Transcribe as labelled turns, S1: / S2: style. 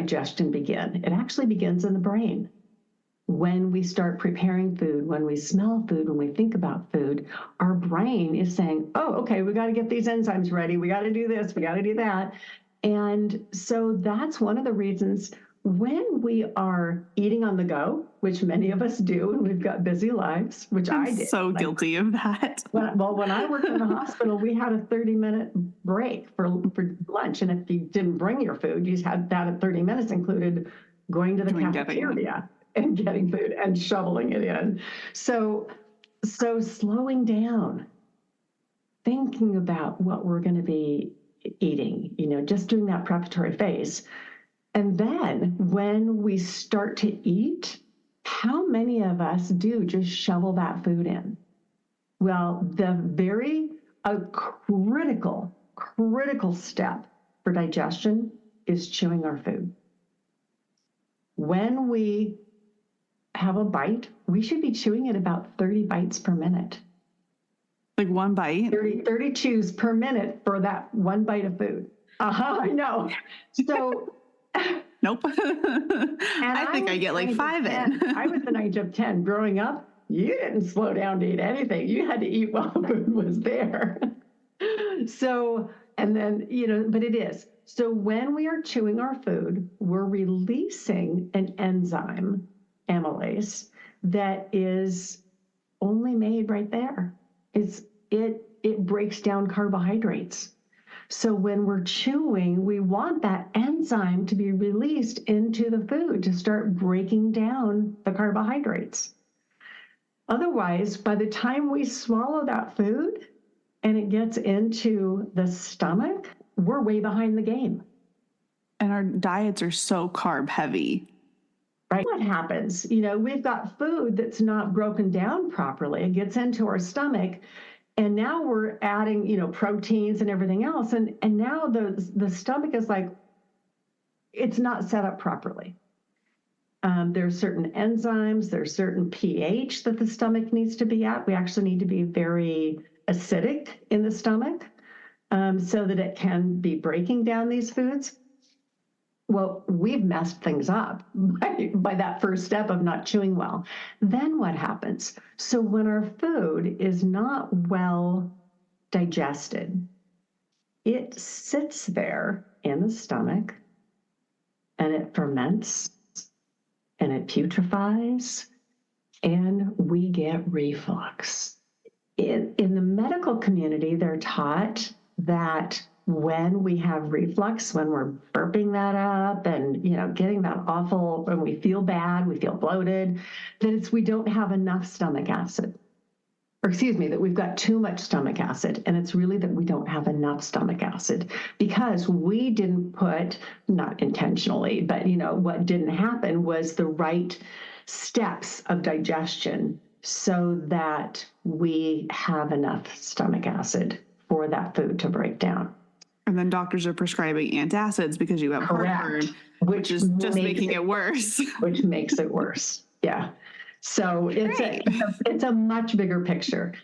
S1: digestion begin? It actually begins in the brain. When we start preparing food, when we smell food, when we think about food, our brain is saying, oh, okay, we got to get these enzymes ready. We got to do this. We got to do that. And so that's one of the reasons when we are eating on the go, which many of us do, and we've got busy lives, which I did.
S2: So guilty of that.
S1: When I worked in the hospital, we had a 30-minute break for lunch. And if you didn't bring your food, you had that at 30 minutes included going to the cafeteria and getting food and shoveling it in. So slowing down, thinking about what we're going to be eating, just doing that preparatory phase. And then when we start to eat, how many of us do just shovel that food in? Well, the very critical step for digestion is chewing our food. When we have a bite, we should be chewing at about 30 bites per minute.
S2: Like one bite?
S1: 30 chews per minute for that one bite of food. I know. So
S2: nope. I think I get like 5 in.
S1: I was the age of 10. Growing up, you didn't slow down to eat anything. You had to eat while the food was there. So, and then, but it is. So when we are chewing our food, we're releasing an enzyme, amylase, that is only made right there. It breaks down carbohydrates. So when we're chewing, we want that enzyme to be released into the food to start breaking down the carbohydrates. Otherwise, by the time we swallow that food and it gets into the stomach, we're way behind the game.
S2: And our diets are so carb heavy.
S1: Right? What happens? We've got food that's not broken down properly. It gets into our stomach. And now we're adding, proteins and everything else. And now the stomach is like, it's not set up properly. There's certain enzymes, there's certain pH that the stomach needs to be at. We actually need to be very acidic in the stomach so that it can be breaking down these foods. Well, we've messed things up by that first step of not chewing well. Then what happens? So when our food is not well digested, it sits there in the stomach and it ferments and it putrefies and we get reflux. In the medical community, they're taught that when we have reflux, when we're burping that up and, getting that awful, when we feel bad, we feel bloated, that we don't have enough stomach acid. Or that we've got too much stomach acid. And it's really that we don't have enough stomach acid because we didn't put, not intentionally, but, what didn't happen was the right steps of digestion so that we have enough stomach acid for that food to break down.
S2: And then doctors are prescribing antacids because you have heartburn, which is just making it worse.
S1: Which makes it worse. Yeah. So it's a much bigger picture.